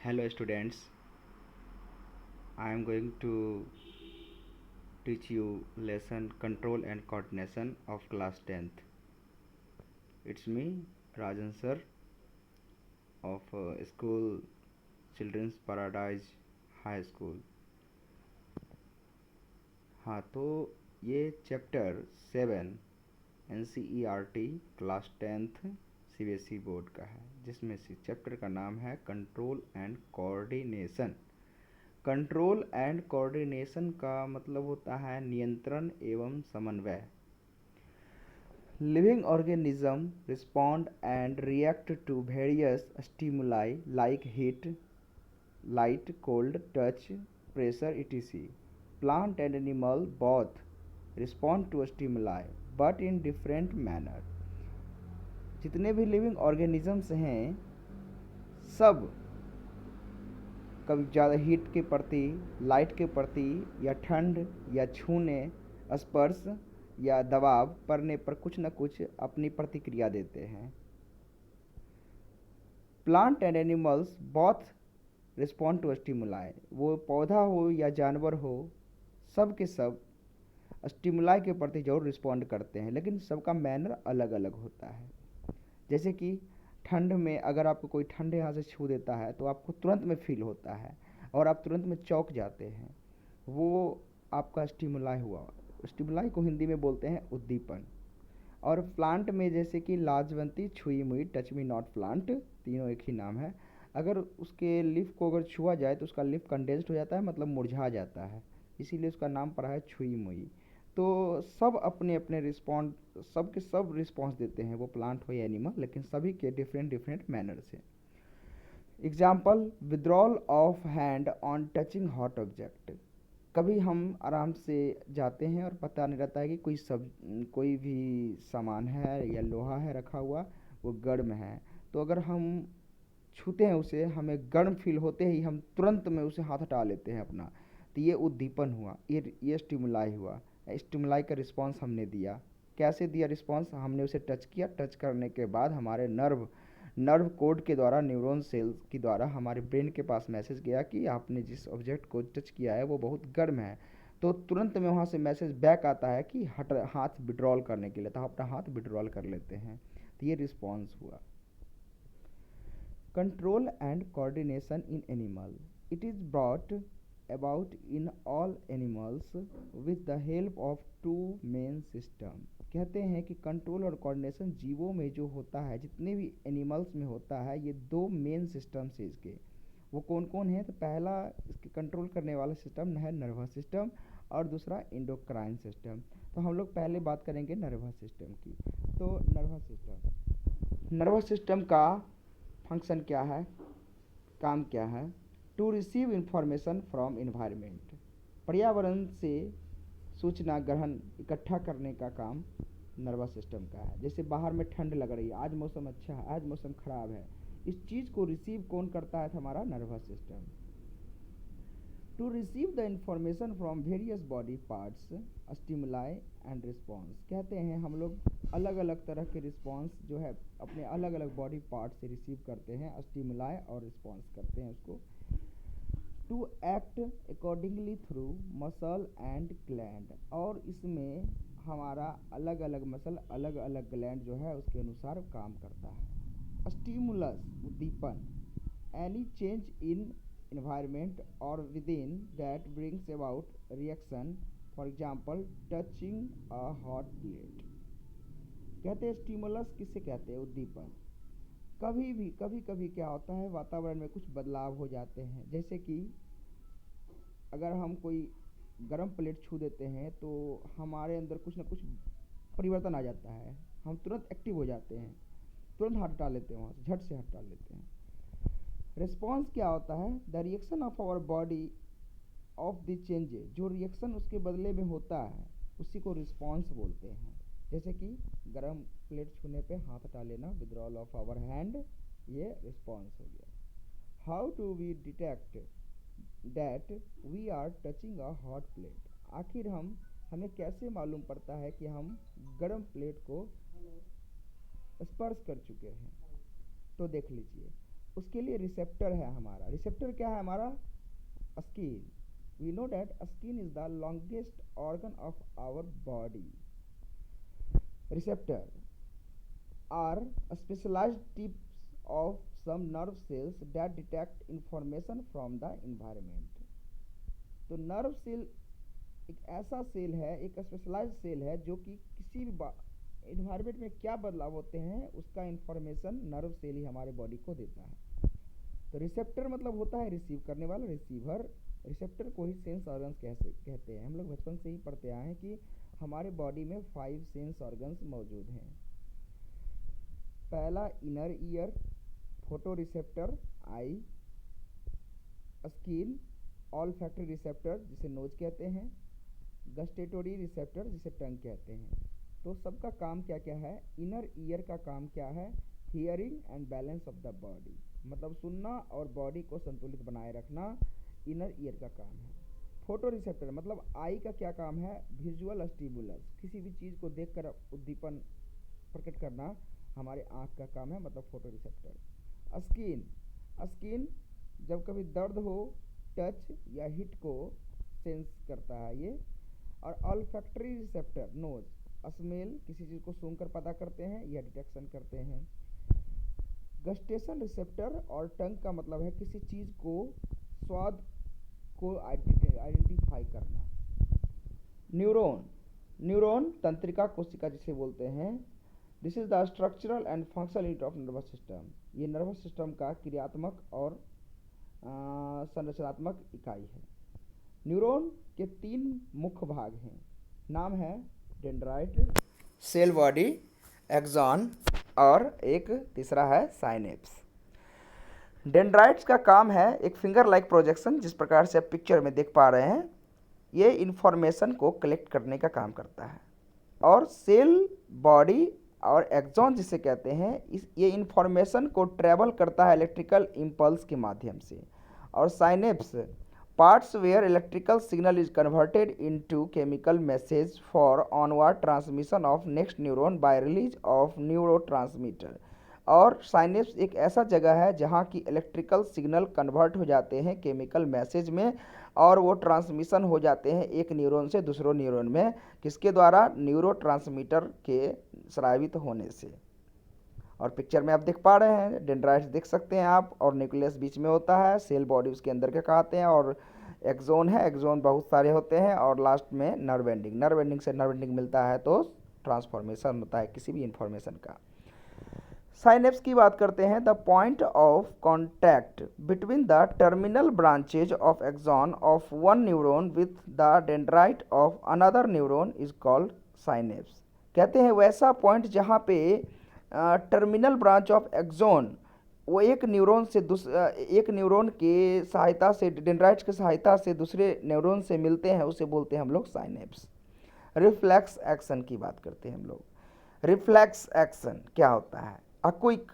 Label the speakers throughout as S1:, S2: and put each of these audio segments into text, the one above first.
S1: Hello students, I am going to teach you lesson control and coordination of class 10th. It's me Rajan sir of school Children's Paradise High School. हाँ तो ये chapter 7 NCERT class 10th CBSE board का है, जिसमें से chapter का नाम है control and coordination. Control and coordination का मतलब होता है नियंत्रण एवं समन्वय। Living organism respond and react to various stimuli like heat, light, cold, touch, pressure etc. Plant and animal both respond to stimuli but in different manner. जितने भी living organisms हैं सब कभी ज़्यादा हीट के प्रति, लाइट के प्रति, या ठंड या छूने, स्पर्श या दबाव पड़ने पर कुछ न कुछ अपनी प्रतिक्रिया देते हैं। Plant and animals both respond to stimuli, वो पौधा हो या जानवर हो, सब के सब स्टिमुलाई के प्रति जरूर रिस्पॉन्ड करते हैं, लेकिन सबका मैनर अलग अलग होता है। जैसे कि ठंड में अगर आपको कोई ठंडे यहाँ से छू देता है तो आपको तुरंत में फील होता है और आप तुरंत में चौंक जाते हैं, वो आपका स्टिमुलाई हुआ। स्टिमुलाई को हिंदी में बोलते हैं उद्दीपन। और प्लांट में जैसे कि लाजवंती, छुई मुई, टच मी नॉट प्लांट, तीनों एक ही नाम है। अगर उसके लीफ को अगर छुआ जाए तो उसका लीफ कंडेंस्ड हो जाता है, मतलब मुरझा जाता है, इसीलिए उसका नाम पड़ा है छुई मुई। तो सब अपने अपने रिस्पॉन्ड, सब के सब रिस्पॉन्स देते हैं, वो प्लांट हो या एनिमल, लेकिन सभी के डिफरेंट डिफरेंट मैनर से। Example, withdrawal of hand on touching hot object. कभी हम आराम से जाते हैं और पता नहीं रहता है कि कोई भी सामान है या लोहा है रखा हुआ, वो गर्म है, तो अगर हम छूते हैं उसे, हमें गर्म फील होते ही हम तुरंत में उसे हाथ हटा लेते हैं अपना, तो ये उद्दीपन हुआ, ये स्टिमुलाई हुआ। स्टिमुलाई का रिस्पांस हमने दिया। कैसे दिया रिस्पांस? हमने उसे टच किया, टच करने के बाद हमारे नर्व कोड के द्वारा, न्यूरॉन सेल्स के द्वारा हमारे ब्रेन के पास मैसेज गया कि आपने जिस ऑब्जेक्ट को टच किया है वो बहुत गर्म है। तो तुरंत में वहाँ से मैसेज बैक आता है कि हाथ विड्रॉल करने के लिए, तो अपना हाथ विड्रॉल कर लेते हैं, तो ये रिस्पॉन्स हुआ। Control and coordination in animal. It is brought about in all animals with the help of two main system. कहते हैं कि कंट्रोल और कोऑर्डिनेशन जीवों में जो होता है, जितने भी एनिमल्स में होता है, ये दो मेन सिस्टम से इसके। वो कौन कौन है? तो पहला इसके कंट्रोल करने वाला सिस्टम है नर्वस सिस्टम, और दूसरा इंडोक्राइन सिस्टम। तो हम लोग पहले बात करेंगे नर्वस सिस्टम की। तो नर्वस सिस्टम का फंक्शन क्या है, काम क्या है? To receive information from environment, पर्यावरण से सूचना ग्रहण, इकट्ठा करने का काम नर्वस सिस्टम का है। जैसे बाहर में ठंड लग रही है, आज मौसम अच्छा है, आज मौसम खराब है, इस चीज़ को रिसीव कौन करता है? हमारा nervous system. To receive the information from various body parts, stimuli and response. कहते हैं हम लोग अलग अलग तरह के रिस्पॉन्स जो है अपने अलग अलग बॉडी पार्ट से रिसीव करते हैं, स्टिमुलाई और रिस्पॉन्स करते हैं उसको। To act accordingly through muscle and gland, और इसमें हमारा अलग अलग मसल, अलग अलग ग्लैंड जो है उसके अनुसार काम करता है। स्टिमुलस, उद्दीपन, any change in environment or within that brings about reaction, for example touching a hot plate। कहते हैं स्टिमुलस किसे कहते हैं? उद्दीपन। कभी कभी क्या होता है, वातावरण में कुछ बदलाव हो जाते हैं, जैसे कि अगर हम कोई गर्म प्लेट छू देते हैं तो हमारे अंदर कुछ ना कुछ परिवर्तन आ जाता है, हम तुरंत एक्टिव हो जाते हैं, तुरंत हटा लेते हैं, वहाँ से झट से हटा लेते हैं। रिस्पॉन्स क्या होता है? The reaction of our body of the changes, जो रिएक्शन उसके बदले में होता है उसी को रिस्पॉन्स बोलते हैं। जैसे कि गर्म प्लेट छूने पे हाथ हटा लेना, विड्रॉल ऑफ आवर हैंड, ये रिस्पॉन्स हो गया। How to we detect that we are touching a hot plate, आखिर हमें कैसे मालूम पड़ता है कि हम गर्म प्लेट को स्पर्श कर चुके हैं? तो देख लीजिए, उसके लिए रिसेप्टर है हमारा। रिसेप्टर क्या है हमारा? Skin. We know that skin is the longest organ of our body. Receptor are specialized tips of some nerve cells that detect information from the environment। तो नर्व सेल एक ऐसा सेल है, एक स्पेशलाइज्ड सेल है जो कि किसी भी इन्वायरमेंट में क्या बदलाव होते हैं उसका इंफॉर्मेशन नर्व सेल ही हमारे बॉडी को देता है। तो रिसेप्टर मतलब होता है रिसीव करने वाला, रिसीवर। रिसेप्टर को ही सेंस ऑर्गन्स कहते हैं। हम लोग बचपन से ही पढ़ते आए हैं कि हमारे बॉडी में 5 सेंस ऑर्गन्स मौजूद हैं। पहला इनर ईयर, फोटो रिसेप्टर आई, स्किन, ऑल्फैक्टरी रिसेप्टर जिसे नोज कहते हैं, गस्टेटोरी रिसेप्टर जिसे टंग कहते हैं। तो सबका काम क्या क्या है? इनर ईयर का काम क्या है? Hearing and balance of the body, मतलब सुनना और बॉडी को संतुलित बनाए रखना इनर ईयर का काम है। फोटो रिसेप्टर मतलब आई का क्या काम है? विजुअल स्टिमुलस, किसी भी चीज़ को देखकर उद्दीपन प्रकट करना हमारे आँख का काम है, मतलब फोटो रिसेप्टर। स्किन, स्किन जब कभी दर्द हो, टच या हिट को सेंस करता है ये। और ऑल्फैक्टरी रिसेप्टर नोज, स्मेल, किसी चीज़ को सूंघकर पता करते हैं या डिटेक्शन करते हैं। गस्टेशन रिसेप्टर और टंग का मतलब है किसी चीज़ को स्वाद को आइडेंटिफाई करना। न्यूरॉन, न्यूरॉन तंत्रिका कोशिका जिसे बोलते हैं। This is the structural and functional unit of nervous system. ये नर्वस सिस्टम का क्रियात्मक और संरचनात्मक इकाई है। न्यूरॉन के 3 मुख्य भाग हैं। नाम है डेंड्राइट, सेल बॉडी, एक्सॉन और एक तीसरा है साइनेप्स। डेंड्राइट्स का काम है एक फिंगर लाइक प्रोजेक्शन, जिस प्रकार से आप पिक्चर में देख पा रहे हैं, ये इन्फॉर्मेशन को कलेक्ट करने का काम करता है। और सेल बॉडी और एक्सॉन जिसे कहते हैं, ये इन्फॉर्मेशन को ट्रैवल करता है इलेक्ट्रिकल इम्पल्स के माध्यम से। और synapse parts where electrical signal is converted into chemical message for onward transmission of next neuron by release of neurotransmitter. और साइनेप्स एक ऐसा जगह है जहाँ की इलेक्ट्रिकल सिग्नल कन्वर्ट हो जाते हैं केमिकल मैसेज में, और वो ट्रांसमिशन हो जाते हैं एक न्यूरॉन से दूसरे न्यूरॉन में, किसके द्वारा? न्यूरोट्रांसमीटर के स्रावित होने से। और पिक्चर में आप देख पा रहे हैं, डेंड्राइट्स देख सकते हैं आप, और न्यूक्लियस बीच में होता है, सेल बॉडी उसके अंदर के कहते हैं, और एक्सोन है, एक्सोन बहुत सारे होते हैं, और लास्ट में नर्व एंडिंग, नर्व एंडिंग से नर्व एंडिंग मिलता है तो ट्रांसफॉर्मेशन होता है किसी भी इंफॉर्मेशन का। साइनेप्स की बात करते हैं। The point of contact between the terminal branches of axon of one neuron with the dendrite of another neuron is called synapse. कहते हैं वैसा पॉइंट जहाँ पे टर्मिनल ब्रांच ऑफ एक्सॉन वो एक न्यूरॉन से एक न्यूरॉन के सहायता से, डेंड्राइट्स की सहायता से दूसरे न्यूरॉन से मिलते हैं, उसे बोलते हैं हम लोग साइनेप्स। रिफ्लेक्स एक्शन की बात करते हैं हम लोग। रिफ्लेक्स एक्शन क्या होता है? A quick,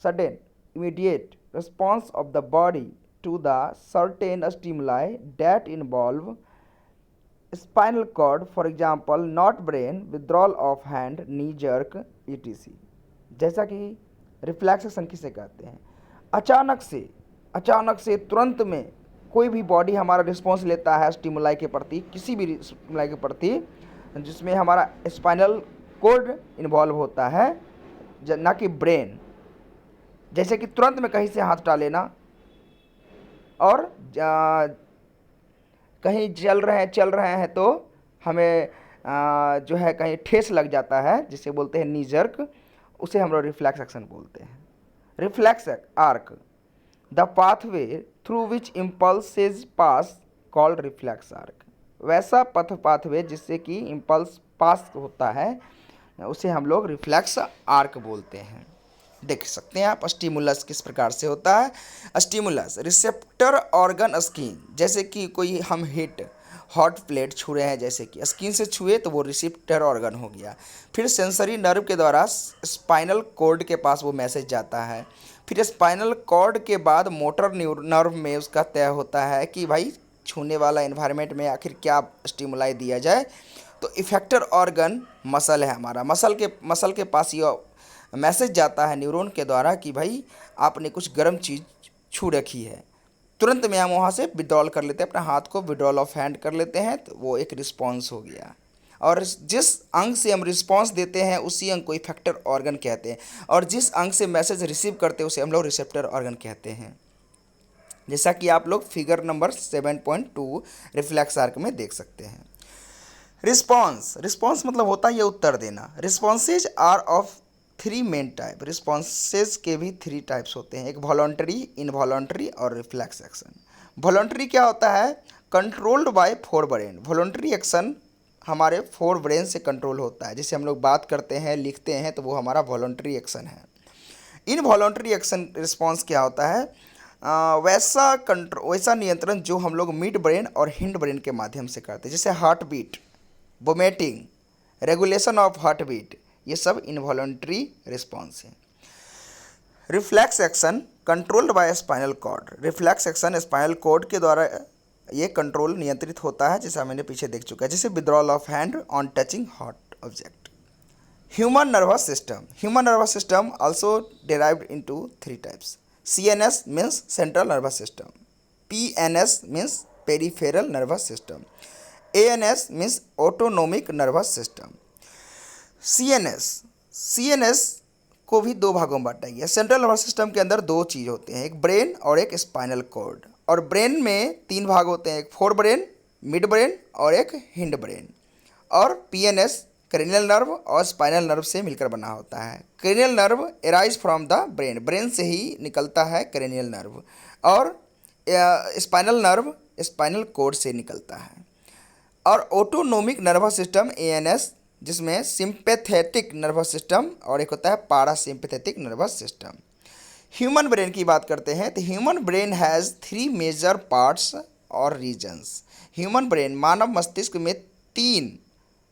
S1: sudden, immediate response of the body to the certain stimuli that involve spinal cord, for example, not brain, withdrawal of hand, knee jerk, etc. जैसा कि रिफ्लेक्स एक्शन किसे कहते हैं? अचानक से तुरंत में कोई भी बॉडी हमारा रिस्पॉन्स लेता है स्टिमुलाई के प्रति, किसी भी स्टिमुलाई के प्रति जिसमें हमारा स्पाइनल कोड इन्वॉल्व होता है, ना कि ब्रेन। जैसे कि तुरंत में कहीं से हाथ उठा लेना, और कहीं चल रहे हैं तो हमें जो है कहीं ठेस लग जाता है, जिसे बोलते हैं नी जर्क, उसे हम लोग रिफ्लेक्स एक्शन बोलते हैं। Reflex arc, the pathway through which impulses pass called reflex arc. वैसा पाथवे जिससे कि इम्पल्स पास होता है उसे हम लोग रिफ्लेक्स आर्क बोलते हैं। देख सकते हैं आप स्टिमुलस किस प्रकार से होता है। स्टिमुलस रिसेप्टर ऑर्गन स्किन, जैसे कि कोई हम हॉट प्लेट छू रहे हैं, जैसे कि स्किन से छुए तो वो रिसेप्टर ऑर्गन हो गया। फिर सेंसरी नर्व के द्वारा स्पाइनल कॉर्ड के पास वो मैसेज जाता है। फिर स्पाइनल कॉर्ड के बाद मोटर नर्व में उसका तय होता है कि भाई छूने वाला एनवायरनमेंट में आखिर क्या स्टिमुलाई दिया जाए। तो इफेक्टर ऑर्गन मसल है हमारा, मसल के पास ये मैसेज जाता है न्यूरॉन के द्वारा कि भाई आपने कुछ गर्म चीज़ छू रखी है, तुरंत में हम वहाँ से विड्रॉल कर लेते हैं, अपने हाथ को विड्रॉल ऑफ हैंड कर लेते हैं, तो वो एक रिस्पॉन्स हो गया। और जिस अंग से हम रिस्पॉन्स देते हैं उसी अंग को इफेक्टर ऑर्गन कहते हैं, और जिस अंग से मैसेज रिसीव करते हैं उसे हम लोग रिसेप्टर ऑर्गन कहते हैं, जैसा कि आप लोग फिगर नंबर 7.2 रिफ्लेक्स आर्क में देख सकते हैं। रिस्पॉन्स, रिस्पॉन्स मतलब होता है ये उत्तर देना। Responses are of 3 main type. Responses के भी 3 टाइप्स होते हैं, एक वॉलंटरी, इनवॉलंटरी और रिफ्लेक्स एक्शन। वॉलंटरी क्या होता है? Controlled by 4 brain. Voluntary action हमारे 4 ब्रेन से कंट्रोल होता है, जैसे हम लोग बात करते हैं, लिखते हैं, तो वो हमारा वॉलंटरी एक्शन है। इनवॉलंटरी एक्शन रिस्पॉन्स क्या होता है? वैसा नियंत्रण जो हम लोग मिड ब्रेन और हिंड ब्रेन के माध्यम से करते हैं, जैसे heart beat, vomiting, regulation of heart beat, ये सब इनवॉलंटरी रिस्पॉन्स है। Reflex action controlled by spinal cord. Reflex action spinal cord के द्वारा ये कंट्रोल नियंत्रित होता है, जैसा मैंने पीछे देख चुका है, जैसे withdrawal of hand on touching hot object. Human nervous system. Human nervous system also derived into 3 types. CNS means central nervous system. PNS means peripheral nervous system. ANS means autonomic nervous system. CNS को भी 2 भागों में बांटा गया। Central nervous system के अंदर 2 चीज़ होते हैं, एक ब्रेन और एक स्पाइनल कॉर्ड। और ब्रेन में 3 भाग होते हैं, एक फोर ब्रेन, मिड ब्रेन और एक हिंड ब्रेन। और PNS क्रेनियल नर्व और स्पाइनल नर्व से मिलकर बना होता है। Cranial nerve arise from the brain, brain से ही निकलता है क्रेनियल नर्व, और स्पाइनल नर्व स्पाइनल कॉर्ड से निकलता है। और ऑटोनोमिक नर्वस सिस्टम ANS, जिसमें सिंपैथेटिक नर्वस सिस्टम और एक होता है parasympathetic nervous system. Human brain की बात करते हैं तो human brain has 3 major parts और रीजन्स। ह्यूमन ब्रेन, मानव मस्तिष्क में 3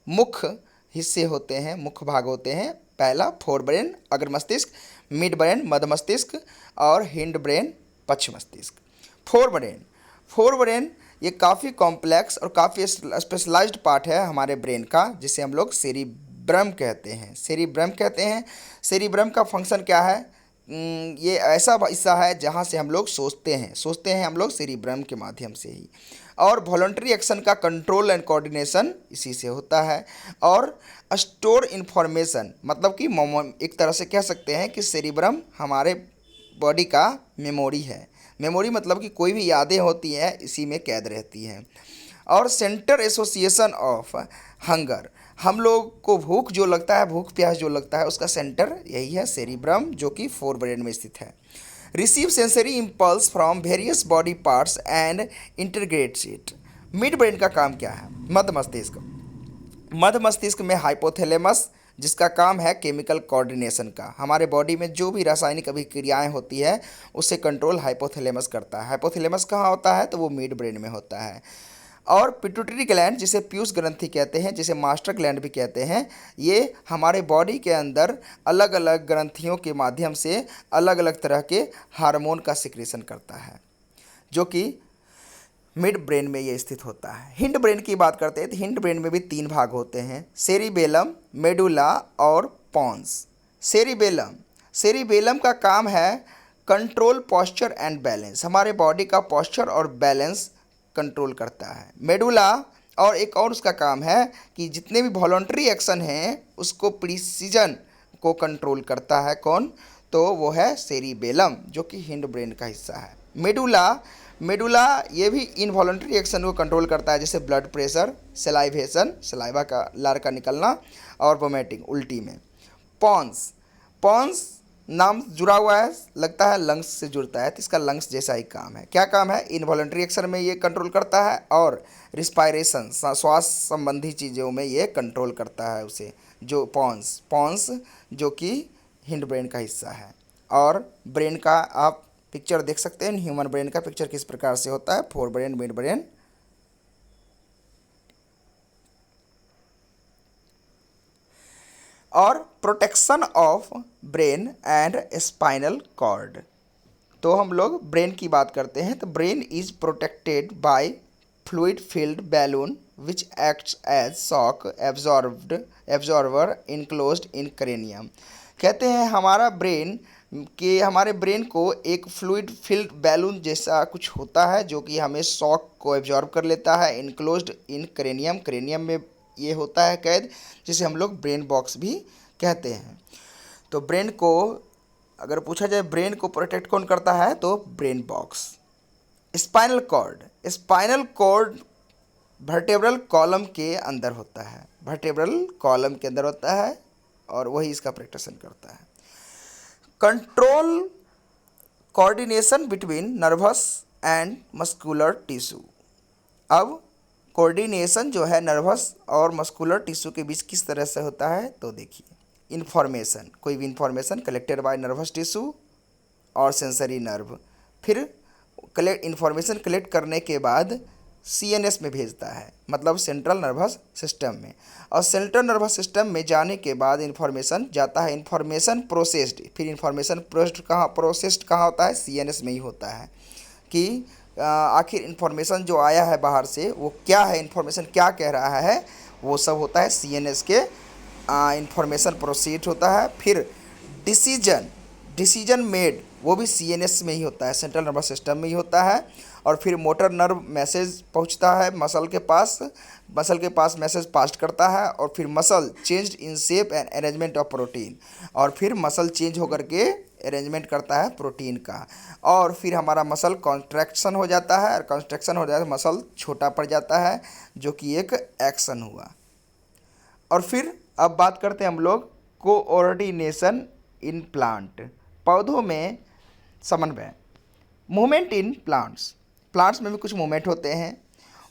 S1: मुख्य हिस्से होते हैं, मुख्य भाग होते हैं। पहला फोर ब्रेन, अग्र मस्तिष्क, मिड ब्रेन, मध्य मस्तिष्क, और हिंड ब्रेन, पश्च मस्तिष्क। फोर ब्रेन ये काफ़ी कॉम्प्लेक्स और काफ़ी स्पेशलाइज्ड पार्ट है हमारे ब्रेन का, जिसे हम लोग सेरिब्रम कहते हैं। सेरिब्रम का फंक्शन क्या है? ये ऐसा हिस्सा है जहाँ से हम लोग सोचते हैं हम लोग सेरिब्रम के माध्यम से ही। और वॉलंटरी एक्शन का कंट्रोल एंड कोऑर्डिनेशन इसी से होता है। और स्टोर इन्फॉर्मेशन, मतलब कि एक तरह से कह सकते हैं कि सेरिब्रम हमारे बॉडी का मेमोरी है। मेमोरी मतलब कि कोई भी यादें होती हैं इसी में कैद रहती हैं। और सेंटर एसोसिएशन ऑफ हंगर, हम लोग को भूख जो लगता है, भूख प्यास जो लगता है, उसका सेंटर यही है सेरिब्रम, जो कि फोर ब्रेन में स्थित है। Receive sensory impulse from various body parts and integrates it. Mid brain का काम क्या है? मध्य मस्तिष्क में हाइपोथैलेमस, जिसका काम है केमिकल कोऑर्डिनेशन का। हमारे बॉडी में जो भी रासायनिक अभिक्रियाएं होती है उससे कंट्रोल हाइपोथैलेमस करता है। हाइपोथैलेमस कहाँ होता है? तो वो मिड ब्रेन में होता है। और पिट्यूटरी ग्लैंड, जिसे पीयूष ग्रंथि कहते हैं, जिसे मास्टर ग्लैंड भी कहते हैं, ये हमारे बॉडी के अंदर अलग अलग ग्रंथियों के माध्यम से अलग अलग तरह के हार्मोन का सिक्रेशन करता है, जो कि मिड ब्रेन में ये स्थित होता है। हिंड ब्रेन की बात करते हैं तो हिंड ब्रेन में भी 3 भाग होते हैं, सेरिबेलम, मेडुला और पॉन्स। सेरिबेलम का काम है कंट्रोल पॉस्चर एंड बैलेंस, हमारे बॉडी का पॉस्चर और बैलेंस कंट्रोल करता है। मेडुला और एक और उसका काम है कि जितने भी वॉलंटरी एक्शन हैं उसको प्रिसीजन को कंट्रोल करता है। कौन? तो वो है सेरिबेलम, जो कि हिंड ब्रेन का हिस्सा है। मेडुला ये भी इनवॉलंटरी एक्शन को कंट्रोल करता है, जैसे ब्लड प्रेशर, सलाइवेशन, सलाइवा का लार का निकलना, और वोमिटिंग, उल्टी में। पॉन्स नाम जुड़ा हुआ है, लगता है लंग्स से जुड़ता है, तो इसका लंग्स जैसा ही काम है। क्या काम है? इनवॉलंटरी एक्शन में ये कंट्रोल करता है, और रिस्पायरेशन, श्वास संबंधी चीज़ों में ये कंट्रोल करता है उसे, जो पॉन्स जो कि हिंड ब्रेन का हिस्सा है। और ब्रेन का आप पिक्चर देख सकते हैं, ह्यूमन ब्रेन का पिक्चर किस प्रकार से होता है, फोर ब्रेन, मिड ब्रेन। और protection of brain and spinal cord, तो हम लोग ब्रेन की बात करते हैं तो brain is protected by fluid filled balloon which acts as shock absorber enclosed in cranium. कहते हैं हमारे ब्रेन को एक फ्लूइड फिल्ड बैलून जैसा कुछ होता है जो कि हमें शॉक को एब्जॉर्ब कर लेता है, इनक्लोज्ड इन क्रेनियम, क्रेनियम में ये होता है कैद, जिसे हम लोग ब्रेन बॉक्स भी कहते हैं। तो ब्रेन को अगर पूछा जाए ब्रेन को प्रोटेक्ट कौन करता है, तो brain box. Spinal cord vertebral column के अंदर होता है, वर्टेब्रल कॉलम के अंदर होता है और वही इसका प्रोटेक्शन करता है। Control coordination between nervous and muscular tissue. अब कोऑर्डिनेशन जो है नर्वस और मस्कुलर टिश्यू के बीच किस तरह से होता है, तो देखिए, इन्फॉर्मेशन, कोई भी information collected by nervous tissue और सेंसरी नर्व, फिर इन्फॉर्मेशन कलेक्ट करने के बाद सीएनएस में भेजता है, मतलब सेंट्रल नर्वस सिस्टम में, और सेंट्रल नर्वस सिस्टम में जाने के बाद इन्फॉर्मेशन जाता है, इन्फॉर्मेशन प्रोसेस्ड, फिर इन्फॉर्मेशन प्रोसेस्ड कहाँ होता है, सीएनएस में ही होता है कि आखिर इन्फॉर्मेशन जो आया है बाहर से वो क्या है, इन्फॉर्मेशन क्या कह रहा है, वो सब होता है सीएनएस के, इन्फॉर्मेशन प्रोसीड होता है। फिर डिसीजन मेड, वो भी सीएनएस में ही होता है, सेंट्रल नर्वस सिस्टम में ही होता है। और फिर मोटर नर्व मैसेज पहुंचता है मसल के पास मैसेज पास करता है, और फिर muscle changed in shape and arrangement of protein, और फिर मसल चेंज होकर के अरेंजमेंट करता है प्रोटीन का, और फिर हमारा मसल कॉन्ट्रैक्शन हो जाता है, और कॉन्ट्रैक्शन हो जाता है मसल छोटा पड़ जाता है, जो कि एक एक्शन हुआ। और फिर अब बात करते हैं हम लोग कोऑर्डिनेशन इन प्लांट, पौधों में समन्वय। मूवमेंट इन प्लांट्स में भी कुछ मूवमेंट होते हैं।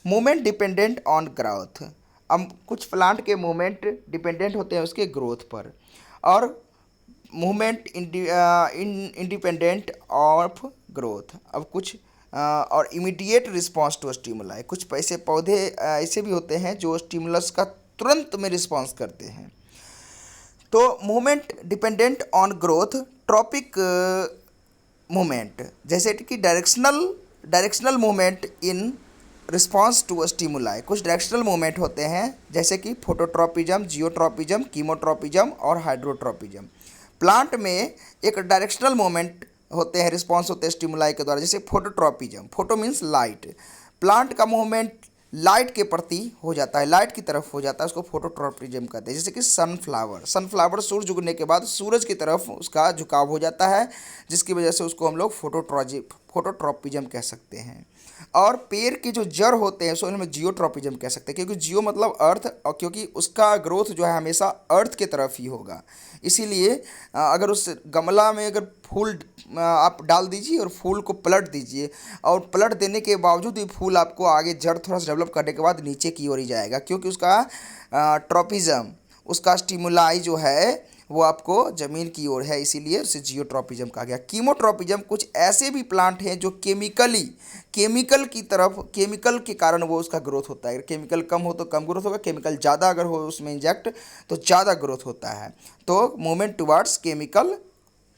S1: मूवमेंट डिपेंडेंट ऑन ग्रोथ, अब कुछ प्लांट के मूवमेंट डिपेंडेंट होते हैं उसके ग्रोथ पर, और मूवमेंट इंडिपेंडेंट ऑफ ग्रोथ, अब कुछ और इमीडिएट रिस्पॉन्स टू स्टिमुलाई, कुछ ऐसे पौधे ऐसे भी होते हैं जो स्टिमुलस का तुरंत में रिस्पॉन्स करते हैं। तो movement dependent on growth, tropic movement, जैसे कि directional movement in response to stimuli, कुछ डायरेक्शनल मूवमेंट होते हैं जैसे कि फोटोट्रॉपिज्म, जियोट्रॉपिज्म, कीमोट्रॉपिज्म और हाइड्रोट्रॉपिज्म। प्लांट में एक डायरेक्शनल मूवमेंट होते हैं, रिस्पॉन्स होते हैं स्टिमुलाई के द्वारा, जैसे phototropism, photo means light, plant का मूवमेंट लाइट के प्रति हो जाता है, लाइट की तरफ हो जाता है, उसको फोटोट्रॉपिज्म कहते हैं। जैसे कि सनफ्लावर सूरज उगने के बाद सूरज की तरफ उसका झुकाव हो जाता है, जिसकी वजह से उसको हम लोग फोटोट्रॉपिज्म कह सकते हैं। और पेड़ के जो जड़ होते हैं सो इनमें जियोट्रॉपिज्म कह सकते हैं, क्योंकि जियो मतलब अर्थ, और क्योंकि उसका ग्रोथ जो है हमेशा अर्थ के तरफ ही होगा, इसीलिए अगर उस गमला में अगर फूल आप डाल दीजिए और फूल को पलट दीजिए, और पलट देने के बावजूद भी फूल आपको आगे जड़ थोड़ा सा डेवलप करने के बाद नीचे की ओर ही जाएगा, क्योंकि उसका ट्रॉपिज्म, उसका स्टिमुलाई जो है वो आपको ज़मीन की ओर है, इसीलिए उसे जियोट्रॉपिज्म कहा गया। कीमोट्रॉपिज्म, कुछ ऐसे भी प्लांट हैं जो केमिकल के कारण वो उसका ग्रोथ होता है, केमिकल कम हो तो कम ग्रोथ होगा, केमिकल ज़्यादा अगर हो उसमें इंजेक्ट तो ज़्यादा ग्रोथ होता है। तो movement towards chemical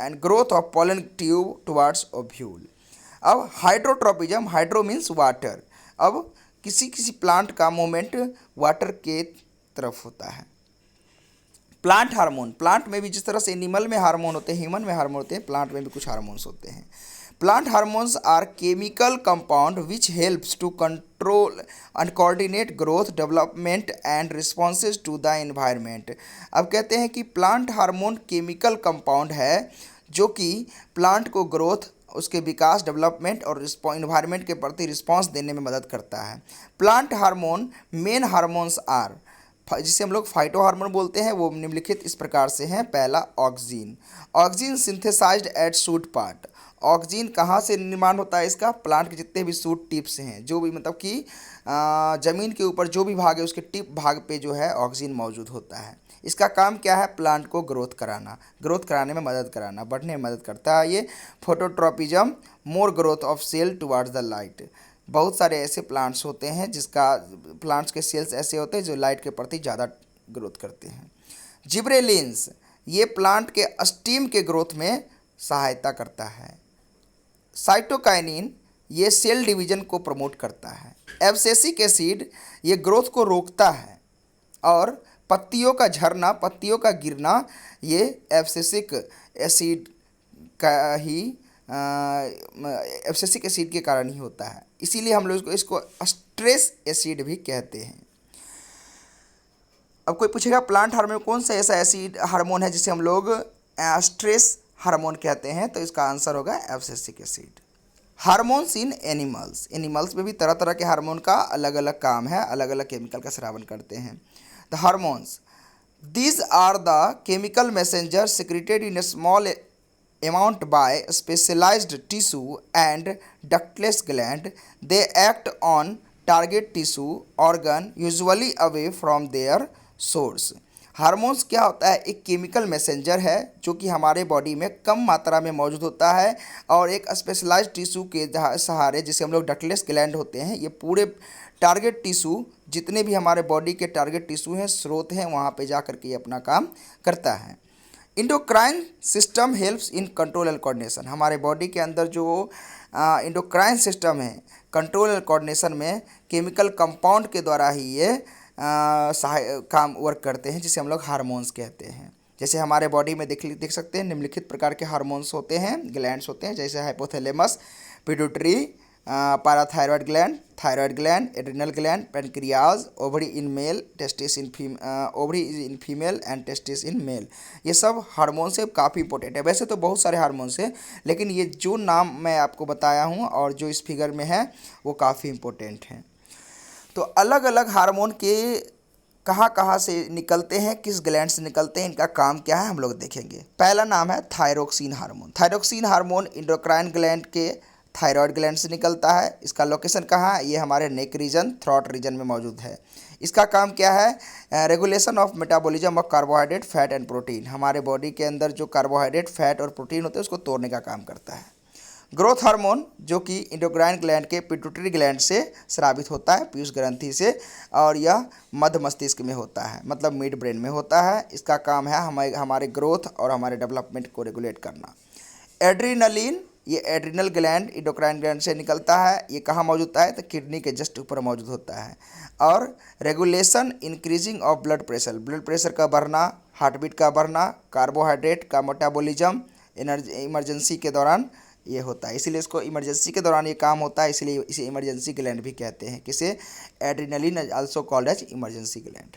S1: and growth of pollen tube towards ovule. अब हाइड्रोट्रॉपिज्म, हाइड्रो मीन्स वाटर, अब किसी प्लांट का मूवमेंट वाटर के तरफ होता है। प्लांट हार्मोन, प्लांट में भी जिस तरह से एनिमल में हार्मोन होते हैं, ह्यूमन में हार्मोन होते हैं, प्लांट में भी कुछ हार्मोन्स होते हैं। Plant hormones are chemical compound which helps to control and coordinate growth, development and responses to the environment. अब कहते हैं कि प्लांट हार्मोन केमिकल कंपाउंड है जो कि प्लांट को ग्रोथ, उसके विकास, डेवलपमेंट और एनवायरनमेंट के प्रति रिस्पॉन्स देने में मदद करता है। Plant hormone main hormones are, जिसे हम लोग फाइटो हार्मोन बोलते हैं, वो निम्नलिखित इस प्रकार से हैं। पहला auxin synthesised at shoot part, auxin कहाँ से निर्माण होता है इसका, प्लांट के जितने भी शूट टिप्स हैं, जो भी मतलब कि ज़मीन के ऊपर जो भी भाग है उसके टिप भाग पे जो है ऑक्सीन मौजूद होता है। इसका काम क्या है, प्लांट को ग्रोथ कराने में मदद कराना, बढ़ने में मदद करता है ये। Phototropism, more growth of cell towards the light, बहुत सारे ऐसे प्लांट्स होते हैं प्लांट्स के सेल्स ऐसे होते हैं जो लाइट के प्रति ज़्यादा ग्रोथ करते हैं। जिब्रेलिन्स, ये प्लांट के स्टीम के ग्रोथ में सहायता करता है। साइटोकाइनिन, ये सेल डिवीजन को प्रमोट करता है। एब्सिसिक एसिड, ये ग्रोथ को रोकता है। और
S2: पत्तियों का झरना, पत्तियों का गिरना, ये एब्सिसिक एसिड का ही एब्सिसिक एसिड के कारण ही होता है। इसीलिए हम लोग इसको स्ट्रेस एसिड भी कहते हैं। अब कोई पूछेगा प्लांट हार्मोन कौन सा ऐसा एसिड हार्मोन है जिसे हम लोग स्ट्रेस हार्मोन कहते हैं, तो इसका आंसर होगा एब्सिसिक एसिड। हार्मोन्स इन एनिमल्स, एनिमल्स में भी तरह तरह के हार्मोन का अलग अलग काम है, अलग अलग केमिकल का स्रावन करते हैं। The hormones, these are the chemical messengers secreted in a small amount by specialized tissue and ductless gland. They act on target tissue organ usually away from their source. Hormones क्या होता है? एक chemical messenger है जो कि हमारे body में कम मात्रा में मौजूद होता है और एक स्पेशलाइज्ड टिश्यू के सहारे, जिसे हम लोग डक्टलेस ग्लैंड होते हैं, ये पूरे टारगेट टिश्यू, जितने भी हमारे बॉडी के टारगेट टिश्यू हैं, स्रोत हैं, वहाँ पे जा करके ये अपना काम करता है। Endocrine system helps in control and coordination, हमारे बॉडी के अंदर जो इंडोक्राइन सिस्टम है, कंट्रोल एंड कोऑर्डिनेशन में केमिकल कंपाउंड के द्वारा ही ये काम वर्क करते हैं, जिसे हम लोग हार्मोन्स कहते हैं। जैसे हमारे बॉडी में देख सकते हैं निम्नलिखित प्रकार के हार्मोन्स होते हैं, ग्लैंड्स होते हैं, जैसे hypothalamus, pituitary, parathyroid gland, thyroid gland, adrenal gland, pancreas, ovary in male, testis in ovary in female and testis in male. ये सब हार्मोन्स से काफ़ी इंपॉर्टेंट है। वैसे तो बहुत सारे हार्मोन्स हैं, लेकिन ये जो नाम मैं आपको बताया हूँ और जो इस फिगर में है वो काफ़ी इंपॉर्टेंट हैं। तो अलग अलग हार्मोन के कहाँ से निकलते हैं, किस ग्लैंड से निकलते हैं, इनका काम क्या है, हम लोग देखेंगे। पहला नाम है thyroxine hormone. Thyroxine hormone endocrine gland के थायराइड ग्लैंड से निकलता है। इसका लोकेशन कहाँ है? ये हमारे नेक रीजन, थ्रॉट रीजन में मौजूद है। इसका काम क्या है? Regulation of metabolism of carbohydrate, fat and protein, हमारे बॉडी के अंदर जो कार्बोहाइड्रेट, फैट और प्रोटीन होते हैं उसको तोड़ने का काम करता है। ग्रोथ हार्मोन जो कि इंडोक्राइन ग्लैंड के पिट्यूटरी ग्लैंड से स्रावित होता है, पीयूष ग्रंथि से, और यह मध्य मस्तिष्क में होता है, मतलब मिड ब्रेन में होता है। इसका काम है हमारे ग्रोथ और हमारे डेवलपमेंट को रेगुलेट करना। एड्रीनलिन, ये एड्रिनल ग्लैंड इंडोक्राइन ग्लैंड से निकलता है। ये कहाँ मौजूद होता है? तो किडनी के जस्ट ऊपर मौजूद होता है। और regulation increasing of blood pressure का बढ़ना, हार्टबीट का बढ़ना, कार्बोहाइड्रेट का मेटाबॉलिज्म इमरजेंसी के दौरान ये होता है। इसीलिए इसको इमरजेंसी के दौरान ये काम होता है, इसलिए इसे इमरजेंसी ग्लैंड भी कहते हैं। किसे? Adrenaline is also called as emergency gland.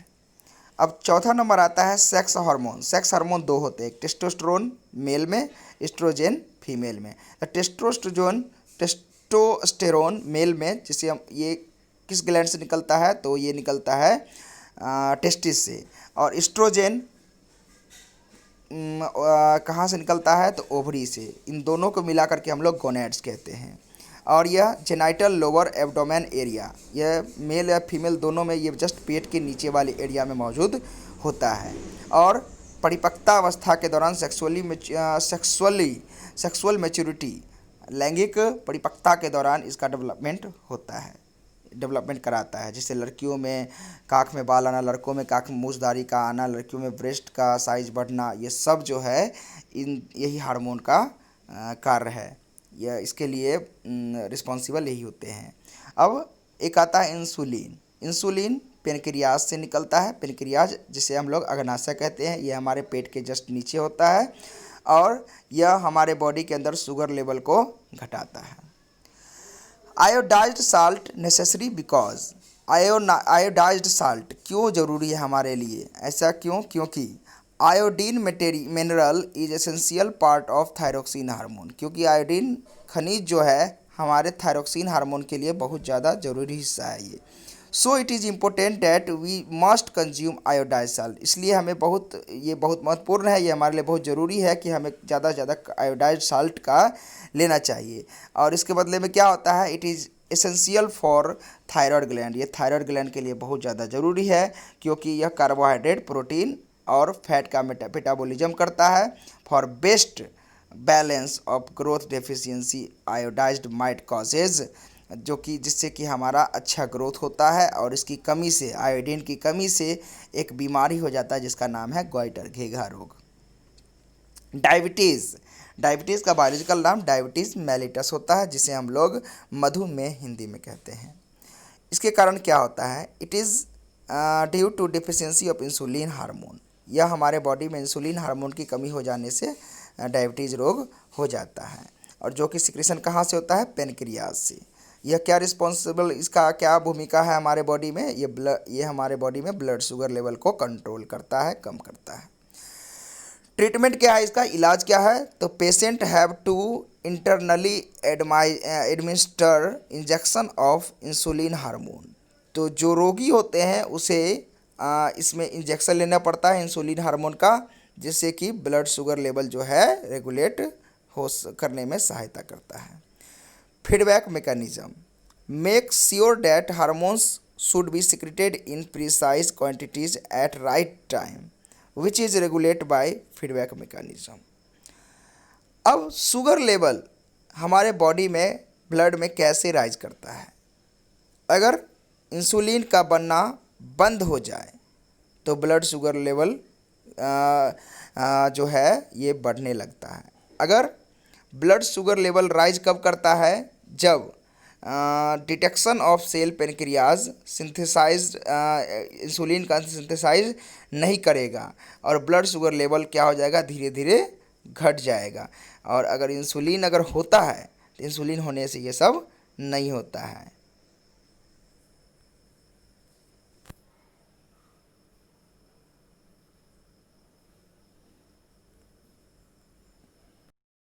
S2: अब चौथा नंबर आता है सेक्स हार्मोन। सेक्स हार्मोन दो होते हैं, टेस्टोस्टेरोन मेल में, एस्ट्रोजन फीमेल में। तो टेस्टोस्टेरोन मेल में, जिसे हम ये किस ग्लैंड से निकलता है? तो ये निकलता है टेस्टिस से। और एस्ट्रोजन कहाँ से निकलता है? तो ओवरी से। इन दोनों को मिला करके हम लोग गोनेड्स कहते हैं। और यह जेनाइटल लोअर एब्डोमेन एरिया, यह मेल या फीमेल दोनों में, ये जस्ट पेट के नीचे वाले एरिया में मौजूद होता है। और परिपक्वता अवस्था के दौरान सेक्सुअल मैच्योरिटी, लैंगिक परिपक्वता के दौरान इसका डेवलपमेंट होता है, डेवलपमेंट कराता है। जैसे लड़कियों में काख में बाल आना, लड़कों में काख में मूछदारी का आना, लड़कियों में ब्रेस्ट का साइज बढ़ना, ये सब जो है यही हार्मोन का कार्य है। यह इसके लिए रिस्पॉन्सिबल यही होते हैं। अब एक आता है इंसुलिन। इंसुलिन पेनक्रियाज से निकलता है। पेनक्रियाज जिसे हम लोग अग्नाशय कहते हैं, यह हमारे पेट के जस्ट नीचे होता है और यह हमारे बॉडी के अंदर शुगर लेवल को घटाता है। Iodised salt necessary because, iodised salt क्यों ज़रूरी है हमारे लिए? ऐसा क्यों? क्योंकि iodine mineral is essential part of thyroxine hormone, क्योंकि आयोडीन खनिज जो है हमारे थायरोक्सिन हार्मोन के लिए बहुत ज़्यादा ज़रूरी हिस्सा है ये। So it is important that we must consume iodise salt, इसलिए हमें ये बहुत महत्वपूर्ण है, ये हमारे लिए बहुत ज़रूरी है कि हमें ज़्यादा से ज़्यादा आयोडाइज साल्ट का लेना चाहिए। और इसके बदले में क्या होता है? It is essential for thyroid gland, ये थायराइड ग्लैंड के लिए बहुत ज़्यादा ज़रूरी है, क्योंकि यह कार्बोहाइड्रेट, प्रोटीन और फैट का मेटाबॉलिज्म करता है। For best balance of growth deficiency iodised might causes, जो कि जिससे कि हमारा अच्छा ग्रोथ होता है, और इसकी कमी से, आयोडीन की कमी से एक बीमारी हो जाता है जिसका नाम है गॉइटर, घेघा रोग। डायबिटीज़ का बायोलॉजिकल नाम डायबिटीज़ मेलिटस होता है, जिसे हम लोग मधुमेह हिंदी में कहते हैं। इसके कारण क्या होता है? It is due to deficiency of insulin hormone. यह हमारे बॉडी में इंसुलिन हार्मोन की कमी हो जाने से डायबिटीज़ रोग हो जाता है, और जो कि सिक्रेशन कहाँ से होता है, पेनक्रियाज से। यह क्या रिस्पॉन्सिबल, इसका क्या भूमिका है हमारे बॉडी में, ये हमारे बॉडी में ब्लड शुगर लेवल को कंट्रोल करता है, कम करता है। ट्रीटमेंट क्या है, इसका इलाज क्या है, तो patient have to internally administer injection of insulin hormone. तो जो रोगी होते हैं उसे इसमें इंजेक्शन लेना पड़ता है इंसुलिन हार्मोन का, जिससे कि ब्लड शुगर लेवल जो है रेगुलेट करने में सहायता करता है। Feedback mechanism make sure that hormones should be secreted in precise quantities at right time which is regulate by feedback mechanism. अब शुगर लेवल हमारे बॉडी में ब्लड में कैसे राइज करता है, अगर इंसुलिन का बनना बंद हो जाए तो ब्लड शुगर लेवल जो है ये बढ़ने लगता है। अगर ब्लड शुगर लेवल राइज कब करता है, जब detection of cell pancreas synthesise insulin का सिंथेसाइज नहीं करेगा और ब्लड शुगर लेवल क्या हो जाएगा, धीरे धीरे घट जाएगा। और अगर इंसुलिन होता है तो इंसुलिन होने से ये सब नहीं होता है।